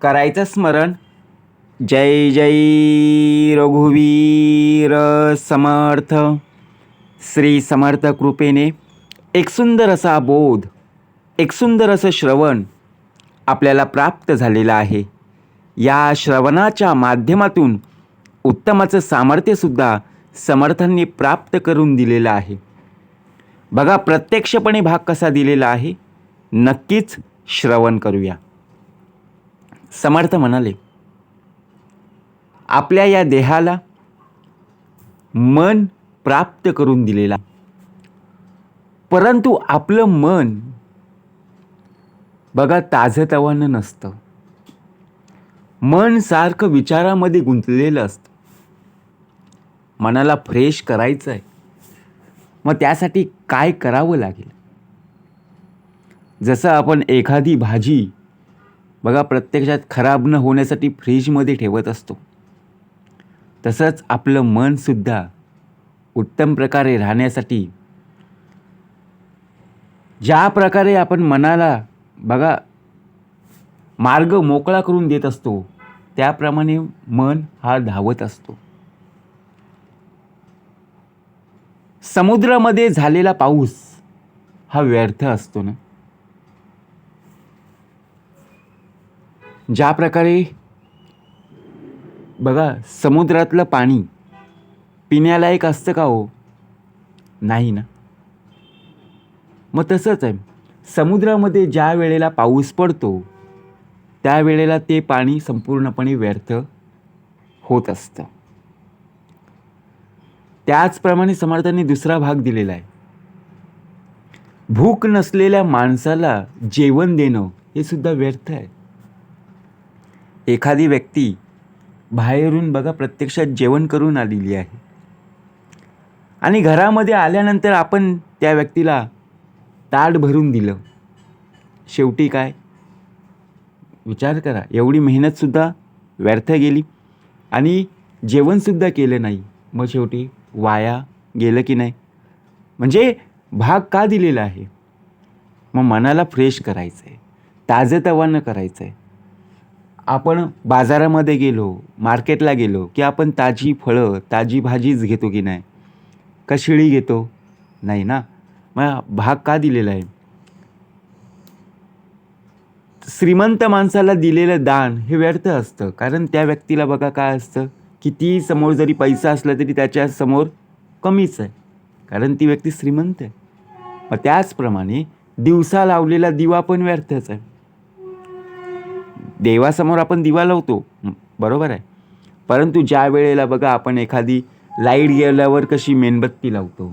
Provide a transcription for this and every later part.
करायचं स्मरण. जय जय रघुवीर समर्थ. श्री समर्थ कृपेने एक सुंदर असा बोध, एक सुंदर असं श्रवण आपल्याला प्राप्त झालेलं आहे. या श्रवणाच्या माध्यमातून उत्तमाचं सामर्थ्यसुद्धा समर्थांनी प्राप्त करून दिलेलं आहे. बघा, प्रत्यक्षपणे भाग कसा दिलेला आहे, नक्कीच श्रवण करूया. समर्थ म्हणाले, आपल्या या देहाला मन प्राप्त करून दिलेला, परंतु आपलं मन बघा ताजतवानं नसतं. मन सारखं विचारामध्ये गुंतलेलं असतं. मनाला फ्रेश करायचं आहे, मग त्यासाठी काय करावं लागेल? जसं आपण एखादी भाजी बघा प्रत्यक्षात खराब न होण्यासाठी फ्रीजमध्ये ठेवत असतो, तसंच आपलं मनसुद्धा उत्तम प्रकारे राहण्यासाठी ज्या प्रकारे आपण मनाला बघा मार्ग मोकळा करून देत असतो, त्याप्रमाणे मन हा धावत असतो. समुद्रामध्ये झालेला पाऊस हा व्यर्थ असतो ना. ज्या प्रकारे बघा समुद्रातलं पाणी पिण्यालायक असतं का हो? नाही ना. मग तसंच आहे, समुद्रामध्ये ज्या वेळेला पाऊस पडतो त्यावेळेला ते पाणी संपूर्णपणे व्यर्थ होत असतं. त्याचप्रमाणे समर्थांनी दुसरा भाग दिलेला आहे. भूक नसलेल्या माणसाला जेवण देणं हे सुद्धा व्यर्थ आहे. एखादी व्यक्ती बाहेरून बघा प्रत्यक्षात जेवण करून आलेली आहे आणि घरामध्ये आल्यानंतर आपण त्या व्यक्तीला ताट भरून दिलं, शेवटी काय? विचार करा, एवढी मेहनतसुद्धा व्यर्थ गेली आणि जेवणसुद्धा केलं नाही, मग शेवटी वाया गेलं की नाही? म्हणजे भाग का दिलेला आहे? मग मनाला फ्रेश करायचं आहे, ताजंतवानं करायचं आहे. आपण बाजारामध्ये गेलो, मार्केटला गेलो की आपण ताजी फळं, ताजी भाजीच घेतो की नाही? का शिळी घेतो? नाही ना. मग भाग का दिलेला आहे? श्रीमंत माणसाला दिलेलं दान हे व्यर्थ असतं, कारण त्या व्यक्तीला बघा काय असतं, किती समोर जरी पैसा असला तरी त्याच्या समोर कमीच आहे, कारण ती व्यक्ती श्रीमंत आहे. मग त्याचप्रमाणे दिवसा लावलेला दिवा पण व्यर्थच आहे. देवासमोर आपण दिवा लावतो, बरोबर आहे, परंतु ज्या वेळेला बघा आपण एखादी लाईट गेल्यावर कशी मेणबत्ती लावतो,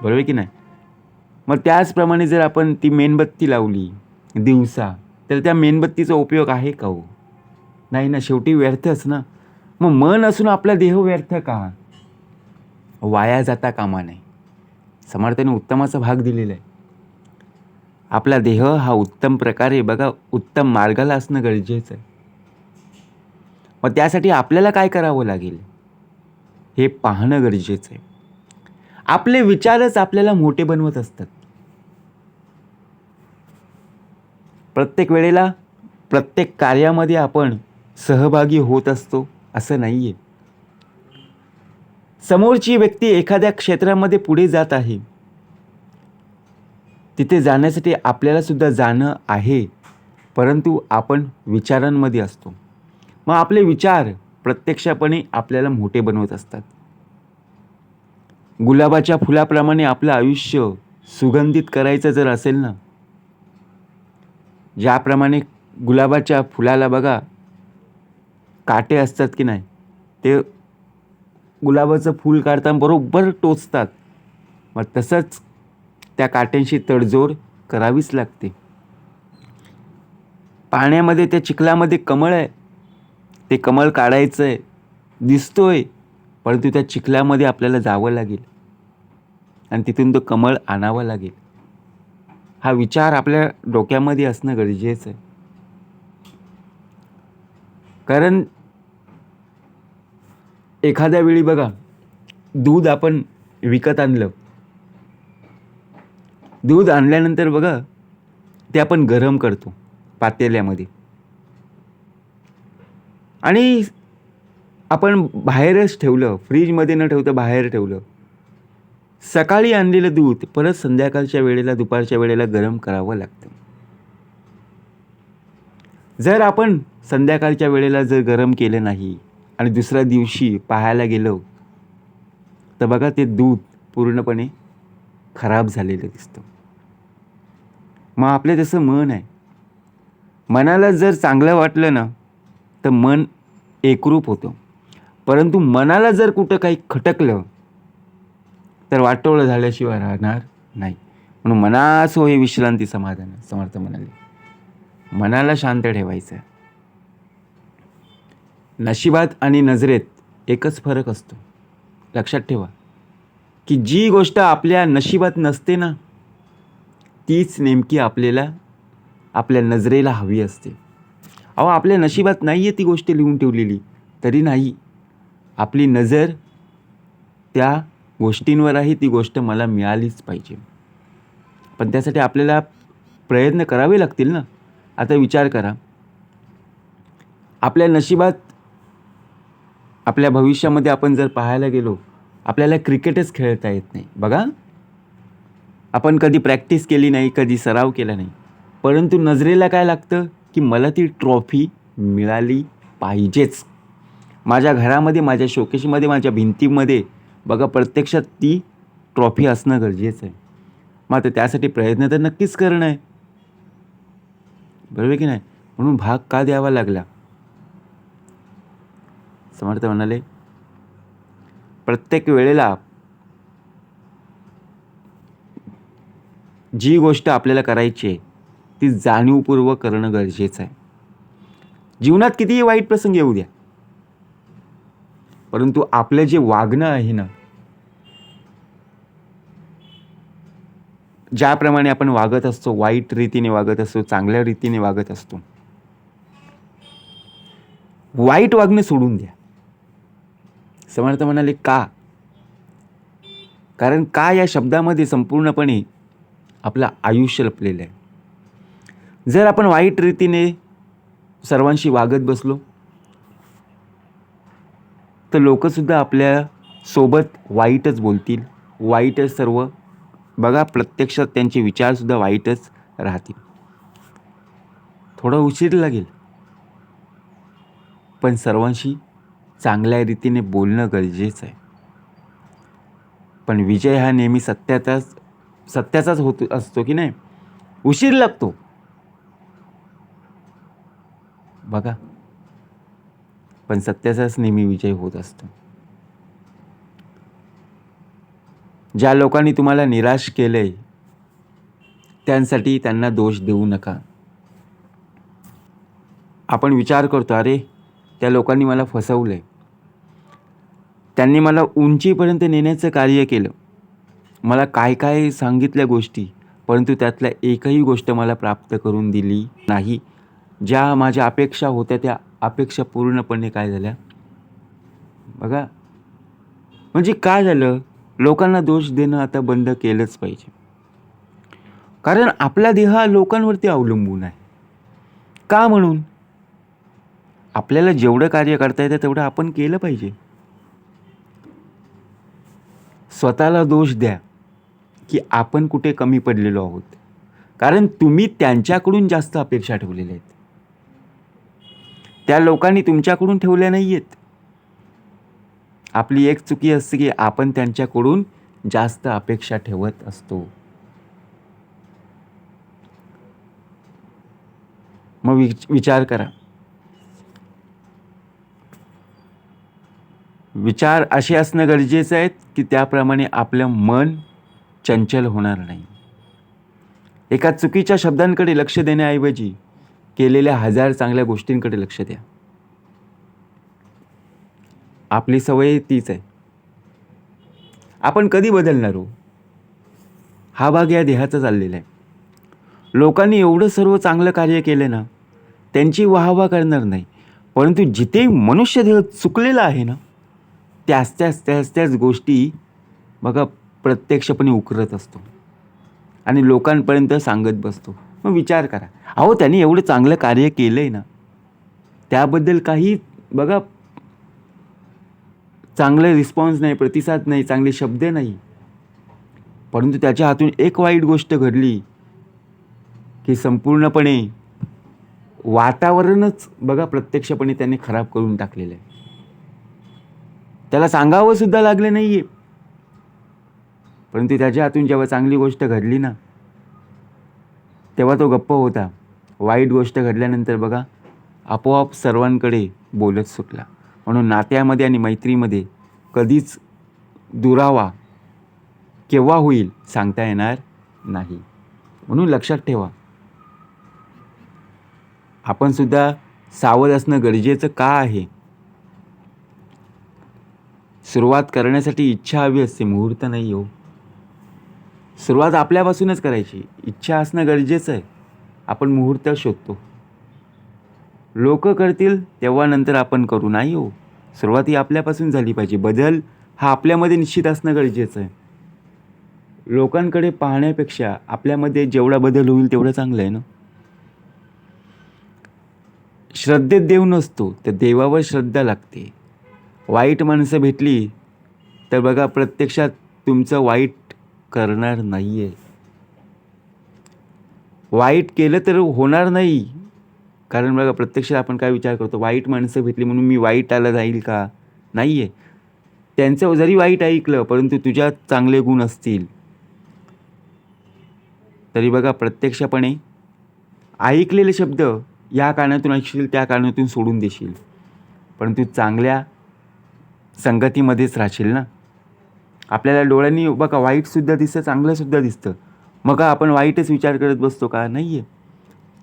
बरोबर की नाही? मग त्याचप्रमाणे जर आपण ती मेणबत्ती लावली दिवसा, तर त्या मेणबत्तीचा उपयोग आहे का हो? नाही ना, शेवटी व्यर्थच ना. मग मन असून आपला देह व्यर्थ का? वाया जाता कामा नये. समर्थाने उत्तमाचा भाग दिलेला आहे. आपला देह हा उत्तम प्रकारे बघा उत्तम मार्गाला असणं गरजेचं आहे. मग त्यासाठी आपल्याला काय करावं लागेल हे पाहणं गरजेचं आहे. आपले विचारच आपल्याला मोठे बनवत असतात. प्रत्येक वेळेला प्रत्येक कार्यामध्ये आपण सहभागी होत असतो असं नाही आहे. समोरची व्यक्ती एखाद्या क्षेत्रामध्ये पुढे जात आहे, तिथे जाण्यासाठी आपल्याला सुद्धा जाणं आहे, परंतु आपण विचारांमध्ये असतो. मग आपले विचार प्रत्यक्षपणे आपल्याला मोठे बनवत असतात. गुलाबाच्या फुलाप्रमाणे आपलं आयुष्य सुगंधित करायचं जर असेल ना, ज्याप्रमाणे गुलाबाच्या फुलाला बघा काटे असतात की नाही, ते गुलाबाचं फूल काढताना बरोबर टोचतात. मग तसंच त्या काट्यांशी तडजोड करावीच लागते. पाण्यामध्ये त्या चिखलामध्ये कमळ आहे, ते कमळ काढायचं आहे, दिसतोय, परंतु त्या चिखलामध्ये आपल्याला जावं लागेल आणि तिथून तो कमळ आणावा लागेल. हा विचार आपल्या डोक्यामध्ये असणं गरजेचं आहे. कारण एखाद्या वेळी बघा दूध आपण विकत आणलं, दूध आणल्यानंतर बघा ते आपण गरम करतो पातेल्यामध्ये, आणि आपण बाहेरच ठेवलं, फ्रीजमध्ये न ठेवता बाहेर ठेवलं, सकाळी आणलेलं दूध परत संध्याकाळच्या वेळेला, दुपारच्या वेळेला गरम करावं लागतं. जर आपण संध्याकाळच्या वेळेला जर गरम केलं नाही आणि दुसऱ्या दिवशी पाहायला गेलो, तर बघा ते दूध पूर्णपणे खराब झालेलं दिसतं. मग आपलं तसं मन आहे. मनाला जर चांगलं वाटलं ना, तर मन एकरूप होतं. परंतु मनाला जर कुठं काही खटकलं, तर वाटोळं झाल्याशिवाय राहणार नाही. म्हणून मनासो हे विश्रांती समाधान, समर्थ म्हणाले. मनाला शांत ठेवायचं. नशिबात आणि नजरेत एकच फरक असतो. लक्षात ठेवा की जी गोष्ट आपल्या नशिबात नसते ना, तीच नेमकी आपल्याला आपल्या नजरेला हवी असते. अहो, आपल्या नशिबात नाही आहे ती गोष्ट लिहून ठेवलेली, तरी नाही, आपली नजर त्या गोष्टींवर आहे, ती गोष्ट मला मिळालीच पाहिजे. पण त्यासाठी आपल्याला प्रयत्न करावे लागतील ना. आता विचार करा, आपल्या नशिबात, आपल्या भविष्यामध्ये आपण जर पाहायला गेलो, आपल्याला क्रिकेटच खेळता येत नाही. बघा, आपण कधी प्रॅक्टिस केली नाही, कधी सराव केला नाही, परंतु नजरेला काय लागतं की मला ती ट्रॉफी मिळाली पाहिजेच. माझ्या घरामध्ये, माझ्या शोकेशमध्ये, माझ्या भिंतीमध्ये बघा प्रत्यक्षात ती ट्रॉफी असणं गरजेचं आहे. मग आता त्यासाठी प्रयत्न तर नक्कीच करणं आहे, बरोबर की नाही. म्हणून भाग का द्यावा लागला. समर्थ म्हणाले, प्रत्येक वेळेला जी गोष्ट आपल्याला करायची आहे ती जाणीवपूर्वक करणं गरजेचं आहे. जीवनात कितीही वाईट प्रसंग येऊ द्या, परंतु आपलं जे वागणं आहे ना, ज्याप्रमाणे आपण वागत असतो, वाईट रीतीने वागत असतो, चांगल्या रीतीने वागत असतो, वाईट वागणं सोडून द्या. समर्थ म्हणाले का? कारण का या शब्दामध्ये संपूर्णपणे आपलं आयुष्य लपलेलं आहे. जर आपण वाईट रीतीने सर्वांशी वागत बसलो, तर लोकसुद्धा आपल्या सोबत वाईटच बोलतील, वाईटच सर्व. बघा, प्रत्यक्षात त्यांचे विचारसुद्धा वाईटच राहतील. थोडा उशीर लागेल, पण सर्वांशी चांगल्या रीतीने बोलणं गरजेचं आहे. पण विजय हा नेहमी सत्याचाच होत असतो की नाही. उशीर लागतो बघा, पण सत्याचाच नेहमी विजय होत असतो. ज्या लोकांनी तुम्हाला निराश केलंय, त्यांसाठी त्यांना दोष देऊ नका. आपण विचार करतो, अरे त्या लोकांनी मला फसवलंय, त्यांनी मला उंचीपर्यंत नेण्याचं कार्य केलं, मला काय काय सांगितल्या गोष्टी, परंतु त्यातल्या एकही गोष्ट मला प्राप्त करून दिली नाही. ज्या माझ्या अपेक्षा होत्या त्या अपेक्षा पूर्णपणे काय झाल्या बघा. म्हणजे काय झालं, लोकांना दोष देणं आता बंद केलंच पाहिजे. कारण आपला देह हा लोकांवरती अवलंबून आहे. का? म्हणून आपल्याला जेवढं कार्य करता येतं तेवढं आपण केलं पाहिजे. स्वतःला दोष द्या की आपण कुठे कमी पडलेलो आहोत, कारण तुम्ही त्यांच्याकडून जास्त अपेक्षा ठेवलेल्या आहेत. त्या लोकांनी तुमच्याकडून ठेवल्या नाही आहेत. आपली एक चुकी असते की आपण त्यांच्याकडून जास्त अपेक्षा ठेवत असतो. मग विचार करा. विचार असे असणं गरजेचं आहे की त्याप्रमाणे आपलं मन चंचल होणार नाही. एका चुकीच्या शब्दांकडे लक्ष देण्याऐवजी केलेल्या 1000 चांगल्या गोष्टींकडे लक्ष द्या. आपली सवय तीच आहे. आपण कधी बदलणार हो? हा भाग या देहाचा चाललेला आहे. लोकांनी एवढं सर्व चांगलं कार्य केलं ना, त्यांची वाहवा करणार नाही, परंतु जिथे मनुष्य देह चुकलेला आहे ना, त्याच गोष्टी बघा प्रत्यक्षपणे उकरत असतो आणि लोकांपर्यंत सांगत बसतो. मग विचार करा, अहो त्यांनी एवढं चांगलं कार्य केलंय ना, त्याबद्दल काही बघा चांगले रिस्पॉन्स नाही, प्रतिसाद नाही, चांगले शब्द नाही, परंतु त्याच्या हातून एक वाईट गोष्ट घडली की संपूर्णपणे वातावरणच बघा प्रत्यक्षपणे त्याने खराब करून टाकलेलं आहे. त्याला सांगावं सुद्धा लागलं नाहीये, परंतु त्याच्या हातून जेव्हा चांगली गोष्ट घडली ना, तेव्हा तो गप्प होता. वाईट गोष्ट घडल्यानंतर बघा आपोआप सर्वांकडे बोलत सुटला. म्हणून नात्यामध्ये आणि मैत्रीमध्ये कधीच दुरावा केव्हा होईल सांगता येणार नाही. म्हणून लक्षात ठेवा, आपण सुद्धा सावध असणं गरजेचं का आहे. सुरुवात करण्यासाठी इच्छा हवी असते, मुहूर्त नाही हो. सुरुवात आपल्यापासूनच करायची, इच्छा असणं गरजेचं आहे. आपण मुहूर्त शोधतो, लोक करतील तेव्हा नंतर आपण करू, नाही हो. सुरुवात ही आपल्यापासून झाली पाहिजे. बदल हा आपल्यामध्ये निश्चित असणं गरजेचं आहे. लोकांकडे पाहण्यापेक्षा आपल्यामध्ये जेवढा बदल होईल तेवढं चांगलं आहे ना. श्रद्धेत देव नसतो, तर देवावर श्रद्धा लागते. वाईट माणसं भेटली तर बघा प्रत्यक्षात तुमचं वाईट करणार नाहीये. वाईट केलं तर होणार नाही, कारण बघा प्रत्यक्षात आपण काय विचार करतो, वाईट माणसं भेटली म्हणून मी वाईटाला जाईल का, नाही आहे. त्यांचं जरी वाईट ऐकलं परंतु तुझ्यात चांगले गुण असतील तरी बघा प्रत्यक्षपणे ऐकलेले शब्द या कारणातून ऐकशील, त्या कारणातून सोडून देशील, परंतु चांगल्या संगतीमध्येच राहशील ना. आपल्याला डोळ्यांनी बघा वाईटसुद्धा दिसतं, चांगलंसुद्धा दिसतं, मग आपण वाईटच विचार करत बसतो का, नाही आहे.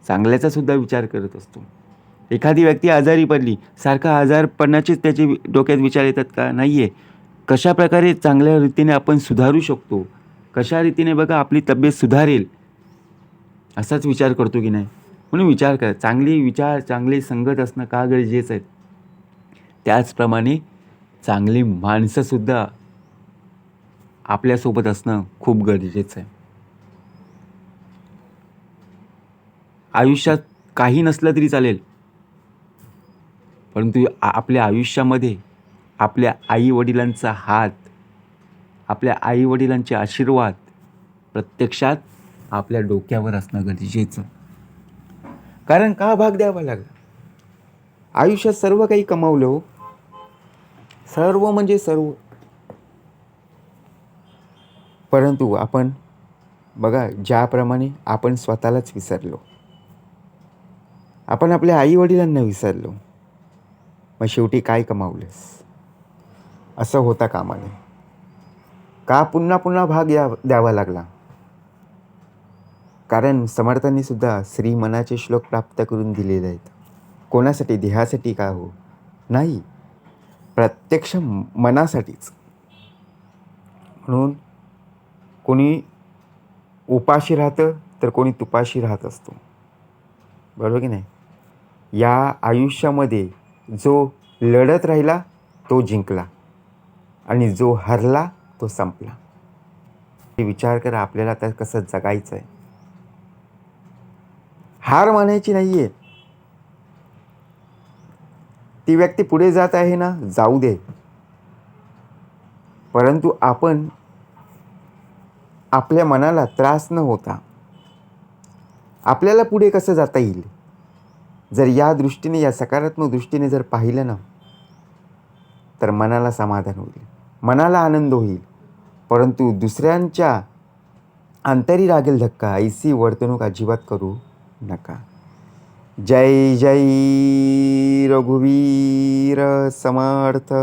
चांगल्याचा सुद्धा विचार करत असतो. एखादी व्यक्ती आजारी पडली, सारखा आजारपणाचेच त्याचे डोक्यात विचार येतात का, नाही आहे. कशा प्रकारे चांगल्या रीतीने आपण सुधारू शकतो, कशा रीतीने बघा आपली तब्येत सुधारेल, असाच विचार करतो की नाही. म्हणून विचार करा, चांगले विचार, चांगले संगत असणं का गरजेचं आहे. त्याचप्रमाणे चांगली माणसंसुद्धा आपल्यासोबत असणं खूप गरजेचं आहे. आयुष्यात काही नसलं तरी चालेल, परंतु आपल्या आयुष्यामध्ये आपल्या आईवडिलांचा हात, आपल्या आईवडिलांचे आशीर्वाद प्रत्यक्षात आपल्या डोक्यावर असणं गरजेचं. कारण का भाग द्यावा लागला. आयुष्यात सर्व काही कमावलं हो, सर्व म्हणजे सर्व, परंतु आपण बघा ज्याप्रमाणे आपण स्वतःलाच विसरलो, आपण आपल्या आईवडिलांना विसरलो, मग शेवटी काय कमावलंस, असं होता कामा नये. का पुन्हा पुन्हा भाग द्यावा लागला. कारण समर्थांनी सुद्धा श्रीमनाचे श्लोक प्राप्त करून दिलेले आहेत. कोणासाठी, देहासाठी का हो, नाही, प्रत्यक्ष मनासाठीच. म्हणून कोणी उपाशी राहतं तर कोणी तुपाशी राहत असतो, बरोबर की नाही. या आयुष्यामध्ये जो लढत राहिला तो जिंकला आणि जो हरला तो संपला. विचार करा, आपल्याला आता कसं जगायचं आहे. हार मानायची नाही आहे. ती व्यक्ती पुढे जात आहे ना, जाऊ दे, परंतु आपण आपल्या मनाला त्रास न होता आपल्याला पुढे कसं जाता येईल, जर या दृष्टीने, या सकारात्मक दृष्टीने जर पाहिलं ना, तर मनाला समाधान होईल, मनाला आनंद होईल. परंतु दुसऱ्यांच्या अंतरी लागेल धक्का, ऐसी वर्तणूक अजिबात करू नका. जय जय रघुवीर समर्थ.